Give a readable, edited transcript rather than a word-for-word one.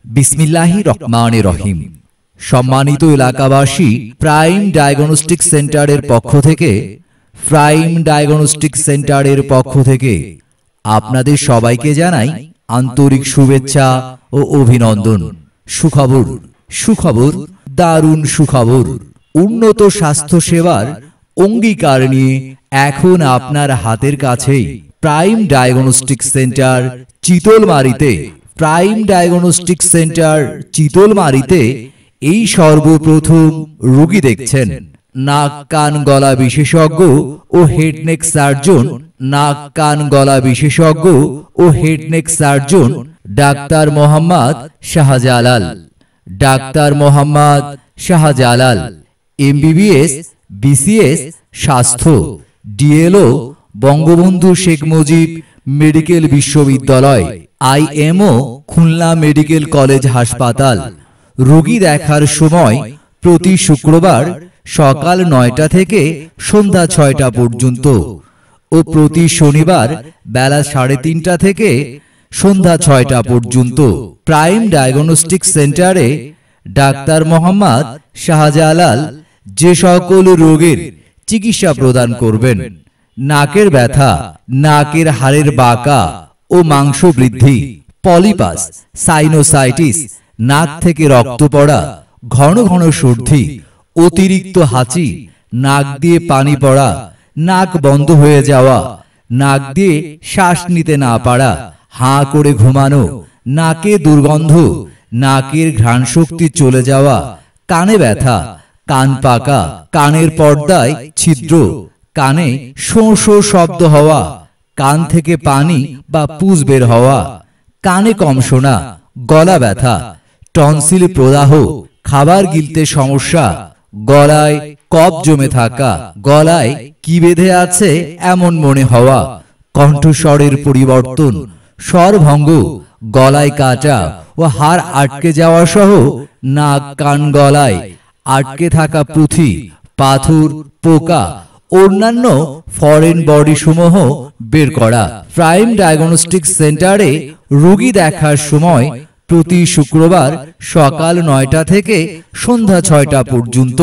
বিসমিল্লাহির রহমানির রহিম। সম্মানিত এলাকাবাসী, প্রাইম ডায়াগনস্টিক সেন্টারের পক্ষ থেকে আপনাদের সবাইকে জানাই আন্তরিক শুভেচ্ছা ও অভিনন্দন। সুখবর, দারুণ সুখবর। উন্নত স্বাস্থ্য সেবার অঙ্গীকার নিয়ে এখন আপনার হাতের কাছেই প্রাইম ডায়াগনস্টিক সেন্টার চিতলমারীতে এই সর্বপ্রথম রোগী দেখছেন নাক কান গলা বিশেষজ্ঞ ও head neck surgeon doctor Mohammad Shahjalal, MBBS BCS স্বাস্থ্য, DLO বঙ্গবন্ধু শেখ মুজিব মেডিকেল বিশ্ববিদ্যালয়, IMO খুলনা মেডিকেল কলেজ হাসপাতাল। রোগী দেখার সময় প্রতি শুক্রবার সকাল 9টা থেকে সন্ধ্যা 6টা পর্যন্ত ও প্রতি শনিবার বেলা 3:30টা থেকে সন্ধ্যা 6টা পর্যন্ত। প্রাইম ডায়াগনস্টিক সেন্টারে ডাক্তার মোহাম্মদ শাহজালাল যে সকল রোগের চিকিৎসা প্রদান করবেন: নাকের ব্যথা, নাকের হাড়ের বাঁকা ও মাংস বৃদ্ধি, পলিপাস, সাইনোসাইটিস, নাক থেকে রক্ত পড়া, ঘন ঘন সর্দি, অতিরিক্ত হাঁচি, নাক দিয়ে পানি পড়া, নাক বন্ধ হয়ে যাওয়া, নাক দিয়ে শ্বাস নিতে না পারা, হাঁ করে ঘুমানো, নাকে দুর্গন্ধ, নাকের ঘ্রাণ শক্তি চলে যাওয়া, কানে ব্যথা, কান পাকা, কানের পর্দায় ছিদ্র, কানে শোঁ শোঁ শব্দ হওয়া, কান থেকে পানি বা পুজ বের হওয়া, কানে কম শোনা, গলা ব্যথা, টনসিল প্রদাহ, খাবার গিলতে সমস্যা, গলায় কফ জমে থাকা, গলায় কি বেঁধে আছে এমন মনে হওয়া, কণ্ঠস্বরের পরিবর্তন, স্বরভঙ্গ, গলায় কাটা ও হাড় আটকে যাওয়া সহ নাক কান গলায় আটকে থাকা পুঁথি, পাথর, পোকা, অন্যান্য ফরেন বডি সমূহ বের করা। প্রাইম ডায়াগনস্টিক সেন্টারে রোগী দেখার সময় প্রতি শুক্রবার সকাল 9টা থেকে সন্ধ্যা 6টা পর্যন্ত।